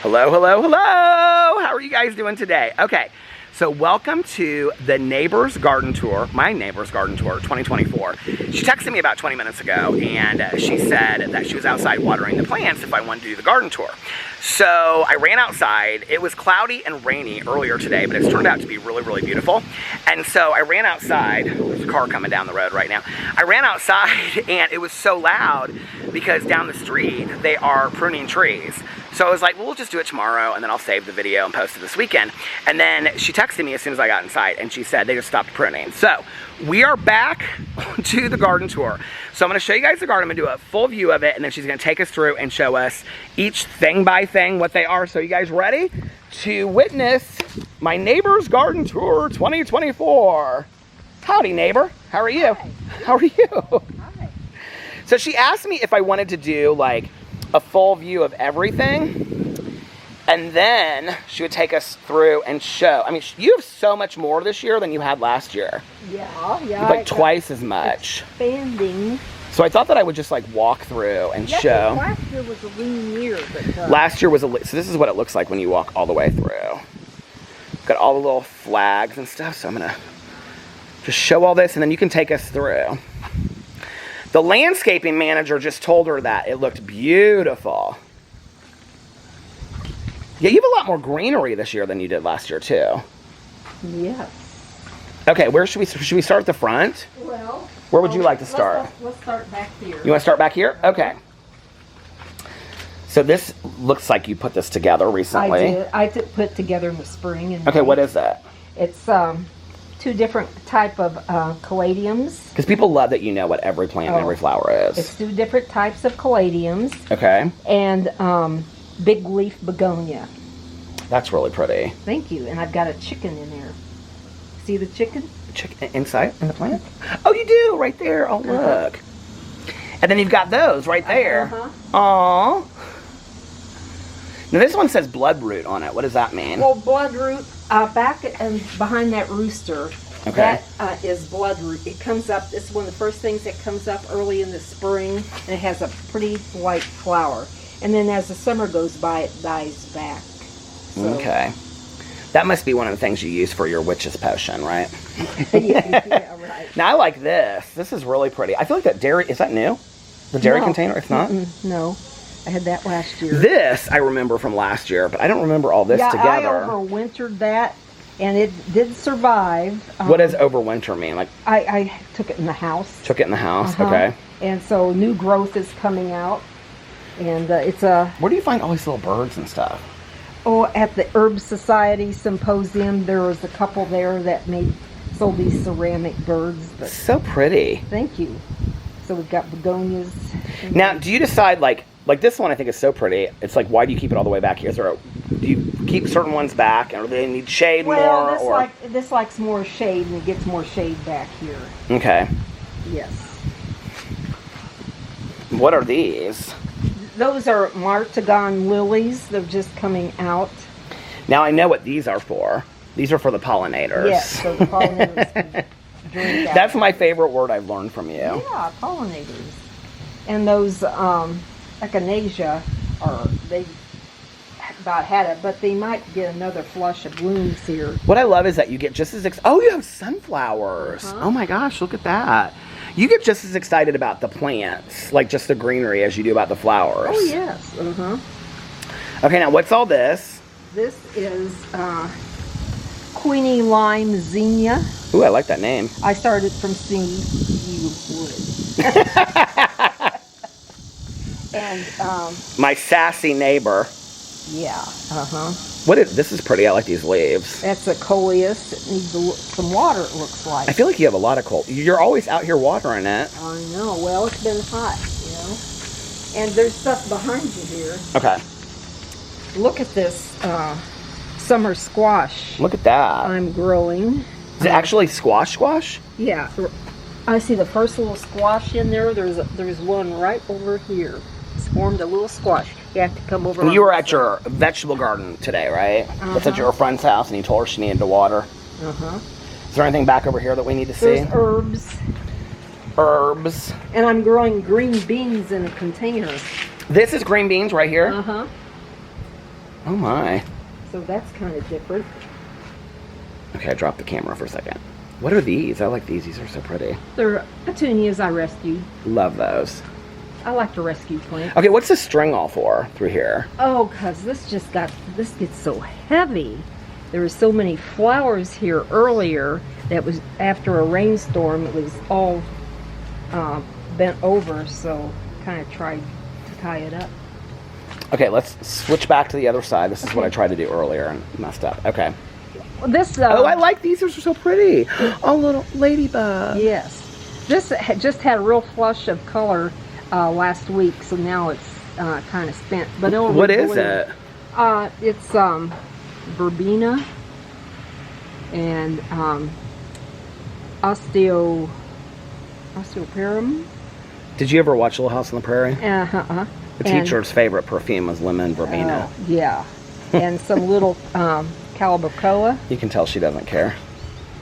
Hello, hello, hello! How are you guys doing today? Okay, so welcome to the Neighbor's Garden Tour, my Neighbor's Garden Tour 2024. She texted me about 20 minutes ago and she said that she was outside watering the plants if I wanted to do the garden tour. So I ran outside. It was cloudy and rainy earlier today, but it's turned out to be really, really beautiful. And so I ran outside. There's a car coming down the road right now. I ran outside and it was so loud because down the street they are pruning trees. So I was like, well, we'll just do it tomorrow and then I'll save the video and post it this weekend. And then she texted me as soon as I got inside and she said they just stopped pruning. So we are back to the garden tour. So I'm gonna show you guys the garden. I'm gonna do a full view of it and then she's gonna take us through and show us each thing by thing what they are. So you guys ready to witness my Neighbor's Garden Tour 2024? Howdy, neighbor. How are you? Hi. How are you? Hi. So she asked me if I wanted to do like a full view of everything, and then she would take us through and show. I mean, you have so much more this year than you had last year. Yeah. You have like twice as much. Expanding. So I thought that I would just like walk through and show. Last year was a lean year, but last year was so this is what it looks like when you walk all the way through. Got all the little flags and stuff, so I'm gonna just show all this and then you can take us through. The landscaping manager just told her that it looked beautiful. Yeah, you have a lot more greenery this year than you did last year too. yes. Okay, where should we start at the front? Well, Where would you like to start? Let's start back here. You want to start back here? Okay. So this looks like you put this together recently. I did. I put together in the spring. And Okay, what is that? It's two different type of caladiums. Because people love that you know what every plant and every flower is. It's two different types of caladiums. Okay. And big leaf begonia. That's really pretty. Thank you. And I've got a chicken in there. See the chicken? Chicken inside in the plant? Oh, you do right there. Oh, look. And then you've got those right there. Aww. Now this one says bloodroot on it. What does that mean? Well, bloodroot, back and behind that rooster, Okay. that is bloodroot. It comes up, it's one of the first things that comes up early in the spring, and it has a pretty white flower. And then as the summer goes by, it dies back. So, Okay. That must be one of the things you use for your witch's potion, right? yeah, right. Now I like this. This is really pretty. I feel like that dairy, is that new? The dairy No. container? It's not? No, I had that last year. This I remember from last year, but I don't remember all this together. I overwintered that, and it did survive. What does overwinter mean? Like I took it in the house. took it in the house? Uh-huh. Okay. And so new growth is coming out, and it's a... Where do you find all these little birds and stuff? Oh, at the Herb Society Symposium, there was a couple there that sold these ceramic birds. But So pretty. thank you. So we've got begonias. Now, do you decide like this one? I think is so pretty. It's like, why do you keep it all the way back here? Is there do you keep certain ones back, or do they need shade more? This likes more shade, and it gets more shade back here. Okay. Yes. What are these? Those are Martagon lilies. They're just coming out. Now I know what these are for. These are for the pollinators. Yes, so the pollinators can drink out. That's my favorite word I've learned from you. Yeah, pollinators. And those echinacea they about had it, but they might get another flush of blooms here. What I love is that you get just as oh, you have sunflowers. Oh my gosh, look at that. You get just as excited about the plants, like just the greenery, as you do about the flowers. Oh yes. Okay, now what's all this? This is Queenie Lime Zinnia. Ooh, I like that name. I started from seeing you would. And My sassy neighbor. yeah. What is this? Is pretty. I like these leaves. That's a coleus. It needs some water, it looks like. I feel like you have a lot of coal. You're always out here watering it. I know. Well, it's been hot, you know. And there's stuff behind you here. Okay. Look at this summer squash Look at that. I'm growing. Is it actually squash? Yeah. I see the first little squash in there. There's one right over here. It's formed a little squash. You have to come over. And you were at your vegetable garden today, right? That's at your friend's house, and you told her she needed to water. Is there anything back over here that we need to see? There's herbs. Herbs. And I'm growing green beans in a container. This is green beans right here? Oh my. So that's kind of different. Okay, I dropped the camera for a second. What are these? I like these. These are so pretty. They're petunias I rescued. Love those. I like to rescue plants. Okay, what's the string all for through here? Oh, because this gets so heavy. There were so many flowers here earlier that was after a rainstorm. It was all bent over, so kind of tried to tie it up. Okay, let's switch back to the other side. This is what I tried to do earlier and messed up. Okay. Well, this. Oh, I like these. These are so pretty. Oh, little ladybug. Yes. This just had a real flush of color last week, so now it's kind of spent. But What is it? It's verbena and osteoperum. Did you ever watch Little House on the Prairie? Uh-huh. The teacher's favorite perfume was lemon verbena. Yeah. And some little calibrachoa. You can tell she doesn't care.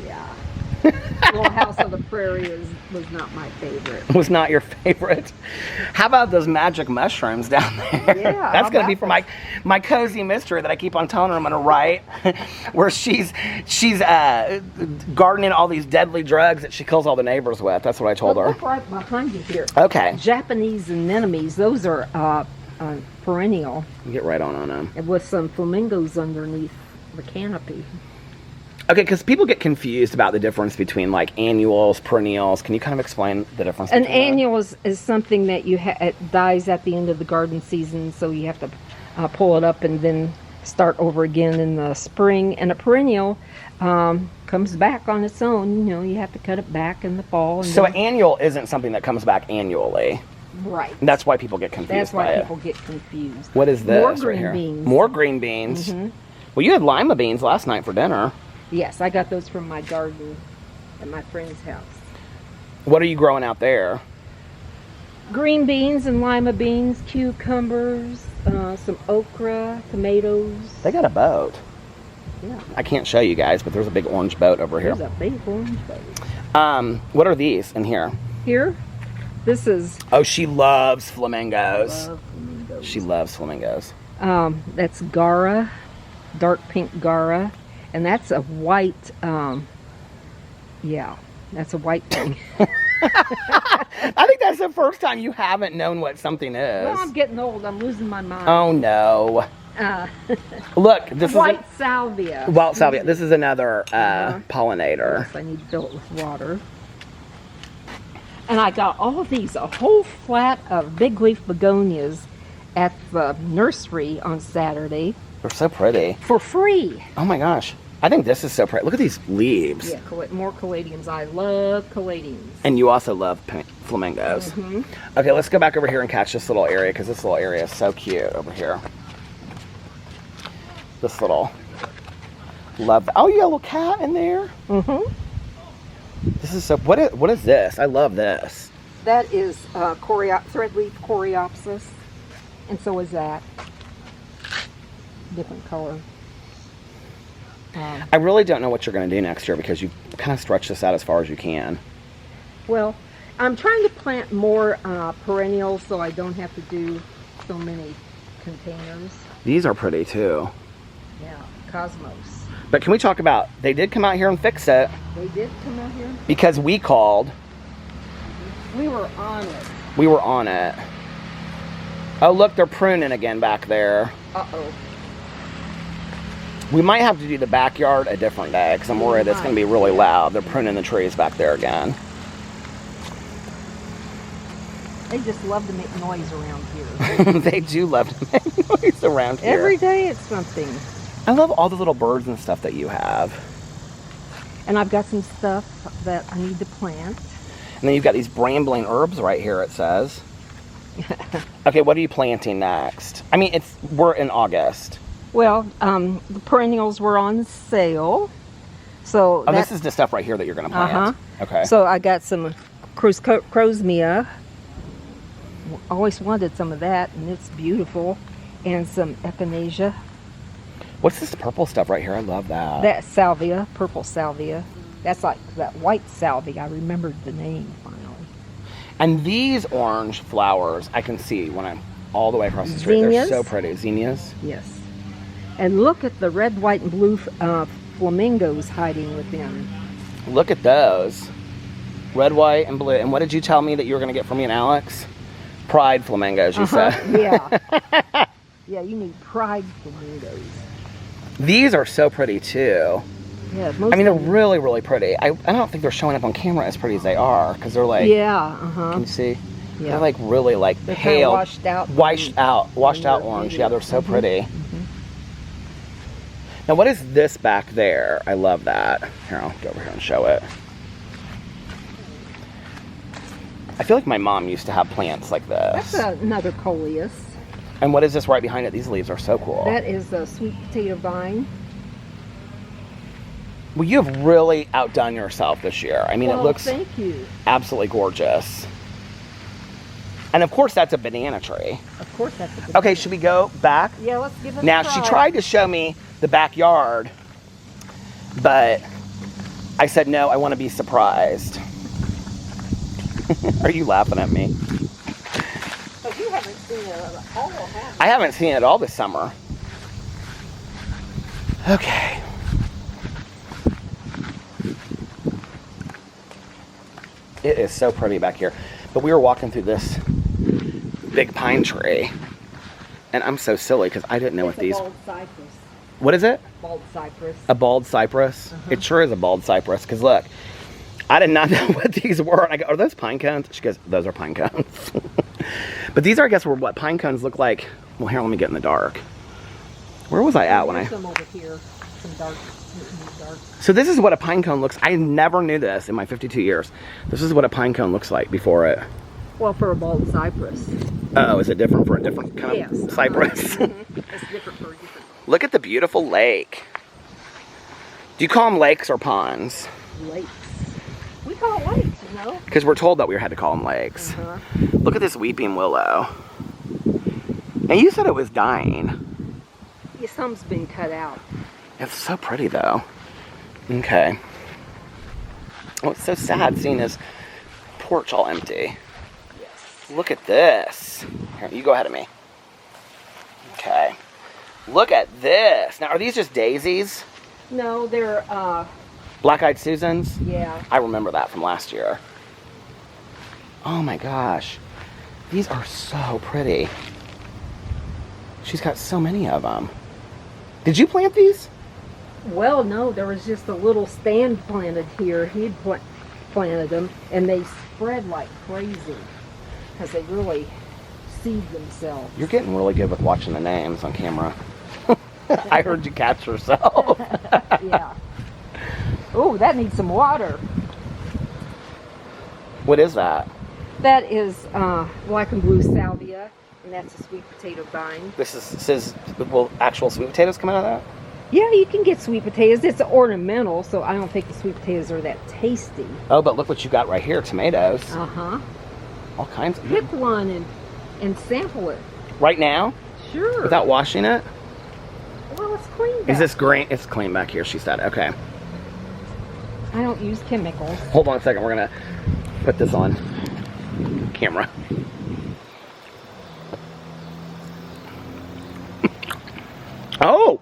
Yeah. Little House on the Prairie was not my favorite. Was not your favorite. How about those magic mushrooms down there? Yeah. That's going to be for my cozy mystery that I keep on telling her I'm going to write, where she's gardening all these deadly drugs that she kills all the neighbors with. That's what I told her. Look right behind you here. Okay. Japanese anemones. Those are perennial. Get right on them. And with some flamingos underneath the canopy. Okay, because people get confused about the difference between like annuals, perennials. Can you kind of explain the difference? An annual is something that it dies at the end of the garden season, so you have to pull it up and then start over again in the spring. And a perennial comes back on its own. You know, you have to cut it back in the fall. And so an annual isn't something that comes back annually. Right. And that's why people get confused. That's why people get confused. What is this? More right green here? beans. More green beans. Mm-hmm. Well, you had lima beans last night for dinner. Yes, I got those from my garden at my friend's house. What are you growing out there? Green beans and lima beans, cucumbers, some okra, tomatoes. They got a boat. Yeah. I can't show you guys, but there's a big orange boat over here. There's a big orange boat. What are these in here? Here, this is... Oh, she loves flamingos. Love flamingos. She loves flamingos. That's Gara, dark pink Gara. And that's a white, that's a white thing. I think that's the first time you haven't known what something is. Well, I'm getting old. I'm losing my mind. Oh, no. Look, this white salvia. White salvia. This is another pollinator. Yes, I need to fill it with water. And I got all of these, a whole flat of big leaf begonias at the nursery on Saturday. They're so pretty. For free. Oh my gosh. I think this is so pretty. Look at these leaves. Yeah, more caladiums. I love caladiums. And you also love flamingos. Mm-hmm. Okay, let's go back over here and catch this little area, because this little area is so cute over here. This little... Love... Oh, you got a little cat in there? Mm-hmm. This is so... What is this? I love this. That is threadleaf coreopsis. And so is that. Different color. I really don't know what you're going to do next year, because you kind of stretch this out as far as you can. Well, I'm trying to plant more perennials so I don't have to do so many containers. These are pretty too. Yeah, cosmos. But can we talk about, they did come out here and fix it. They did come out here? Because we called. We were on it. We were on it. Oh, look, they're pruning again back there. Uh-oh. We might have to do the backyard a different day, because I'm worried it's going to be really loud. They're pruning the trees back there again. They just love to make noise around here. They do love to make noise around here. Every day it's something. I love all the little birds and stuff that you have. And I've got some stuff that I need to plant. And then you've got these brambling herbs right here, it says. Okay, what are you planting next? I mean, we're in August. Well, the perennials were on sale. So this is the stuff right here that you're going to plant. Okay. So I got some crosmia. Always wanted some of that, and it's beautiful. And some echinacea. What's this purple stuff right here? I love that. That's salvia, purple salvia. That's like that white salvia. I remembered the name finally. And these orange flowers, I can see when I'm all the way across the street. Zinnias? They're so pretty. Zinnias? Yes. And look at the red, white, and blue flamingos hiding within. Look at those. Red, white, and blue. And what did you tell me that you were going to get for me and Alex? Pride flamingos, you said. Yeah. Yeah, you need pride flamingos. These are so pretty, too. Yeah, I mean, they're really, really pretty. I don't think they're showing up on camera as pretty as they are, because they're like... Yeah, Can you see? Yeah. They're like really like they're pale. washed out. Washed out orange. Yeah, they're so pretty. Now, what is this back there? I love that. Here, I'll go over here and show it. I feel like my mom used to have plants like this. That's another coleus. And what is this right behind it? These leaves are so cool. That is a sweet potato vine. Well, you have really outdone yourself this year. I mean, Well, it looks thank you. absolutely gorgeous. And of course, that's a banana tree. Of course, that's a good Okay, should we go back? Yeah, let's give it Now, a try. she tried to show me the backyard, but I said, no, I want to be surprised. Are you laughing at me? But you haven't seen it at all, have you? I haven't seen it all this summer. Okay. It is so pretty back here. But we were walking through this big pine tree. And I'm so silly because I didn't know what these... Bald cypress. What is it? Bald cypress. A bald cypress? It sure is a bald cypress. Because look, I did not know what these were. And I go, are those pine cones? She goes, those are pine cones. But these are, I guess, were what pine cones look like. Well, here, let me get in the dark. Where was I at when I... Some over here. Some dark. So this is what a pine cone looks... I never knew this in my 52 years. This is what a pine cone looks like before it... Well, for a bald cypress. Oh, is it different for a different kind of cypress? It's different for a different... Look at the beautiful lake. Do you call them lakes or ponds? Lakes. We call it lakes, you know? Because we're told that we had to call them lakes. Look at this weeping willow. And you said it was dying. Yeah, some's been cut out. It's so pretty, though. Okay. Oh, it's so sad seeing this porch all empty. Yes. Look at this. Here, you go ahead of me. Okay. Look at this. Now, are these just daisies? No, they're, Black-eyed Susans? yeah. I remember that from last year. Oh my gosh. These are so pretty. She's got so many of them. Did you plant these? Well, no, there was just a little stand planted here. He'd planted them, and they spread like crazy because they really seed themselves. You're getting really good with watching the names on camera. I heard you catch yourself. Yeah. Oh, that needs some water. What is that? That is black and blue salvia, and that's a sweet potato vine. This says, will actual sweet potatoes come out of that? Yeah, you can get sweet potatoes. It's ornamental, so I don't think the sweet potatoes are that tasty. Oh, but look what you got right here, tomatoes. Uh-huh. All kinds of... Pick one and sample it. Right now? Sure. Without washing it? Well, it's clean back. Is this green? It's clean back here, she said. Okay. I don't use chemicals. Hold on a second. We're going to put this on camera. Oh!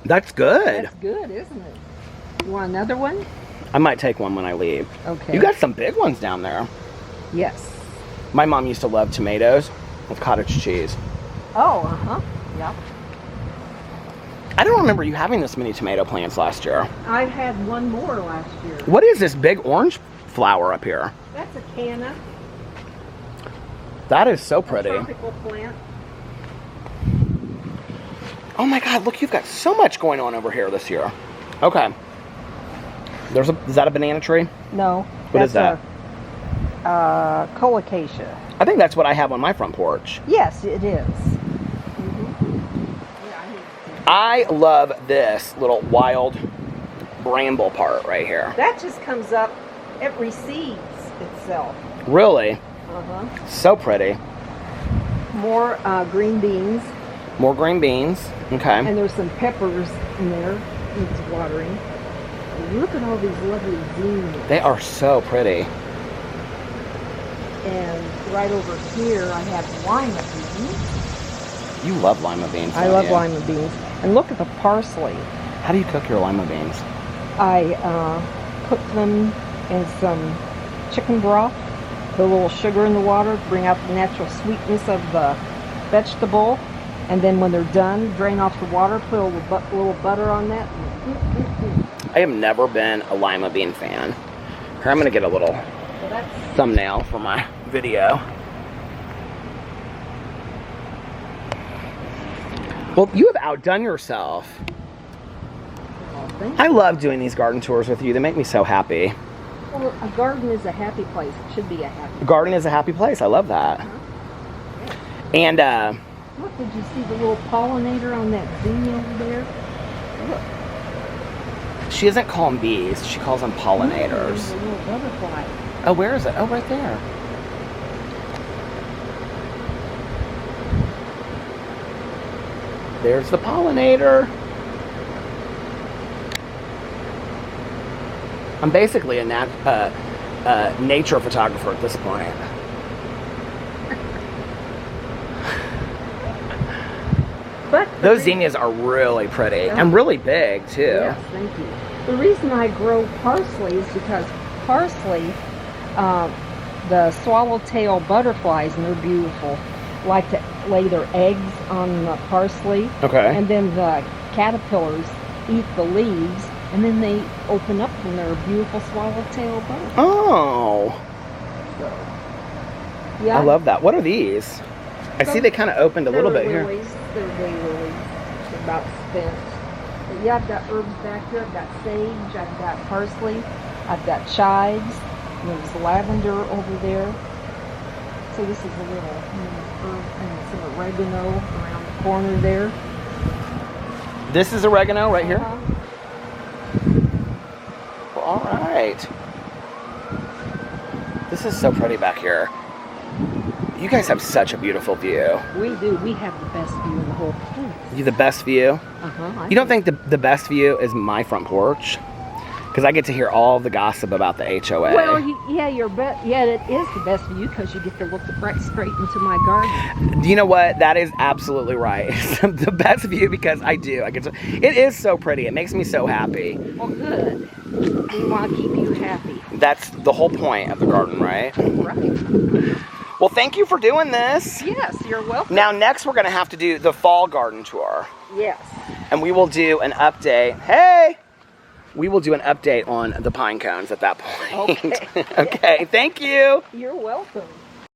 That's good. That's good, isn't it? You want another one? I might take one when I leave. Okay. You got some big ones down there. Yes. My mom used to love tomatoes with cottage cheese. Oh, uh-huh. Yeah. I don't remember you having this many tomato plants last year. I had one more last year. What is this big orange flower up here? That's a canna. That is so pretty. A tropical plant. Oh my God, look, you've got so much going on over here this year. Okay. Is that a banana tree? No. What is that? Colocasia. I think that's what I have on my front porch. Yes, it is. I love this little wild bramble part right here. That just comes up, it reseeds itself. Really? Uh-huh. So pretty. More green beans. More green beans. Okay. And there's some peppers in there. Needs watering. And look at all these lovely zinnias. They are so pretty. And right over here, I have lima beans. You love lima beans, I don't love you? lima beans. And look at the parsley. How do you cook your lima beans? I cook them in some chicken broth, put a little sugar in the water, bring out the natural sweetness of the vegetable, and then when they're done, drain off the water, put a little butter on that. I have never been a lima bean fan. Here, I'm going to get a little thumbnail for my video. Well, you have outdone yourself. I love doing these garden tours with you. They make me so happy. Well, a garden is a happy place. It should be a happy place. A garden is a happy place. I love that. Yeah. And, Look, did you see the little pollinator on that zinnia over there? Look. she doesn't call them bees. She calls them pollinators. There's a little butterfly. Oh, where is it? Oh, right there. There's the pollinator. I'm basically a nature photographer at this point. But Those zinnias are really pretty and really big too. Yes, thank you. The reason I grow parsley is because parsley, the swallowtail butterflies, and they're beautiful, like to lay their eggs on the parsley. Okay. And then the caterpillars eat the leaves, and then they open up and they're beautiful swallowtail butterflies. Oh, Yeah. I love that. What are these? I see they kind of opened a little bit here. They're daylilies. They're about spent. But yeah, I've got herbs back here. I've got sage. I've got parsley. I've got chives. And there's lavender over there. So this is a little herb and some oregano around the corner there. This is oregano right here. Uh-huh. Well, all right. This is so pretty back here. You guys have such a beautiful view. We do. We have the best view in the whole place. You the best view? Uh-huh. You don't think the best view is my front porch? Because I get to hear all the gossip about the HOA. Well, yeah, it is the best view because you get to look right straight into my garden. You know what? That is absolutely right. It's the best view because I get to. It is so pretty. It makes me so happy. Well, good. We want to keep you happy. That's the whole point of the garden, right? Right. Well, thank you for doing this. Yes, you're welcome. Now, next we're going to have to do the fall garden tour. Yes. And we will do an update. Hey! We will do an update on the pine cones at that point. Okay. Okay, thank you. You're welcome.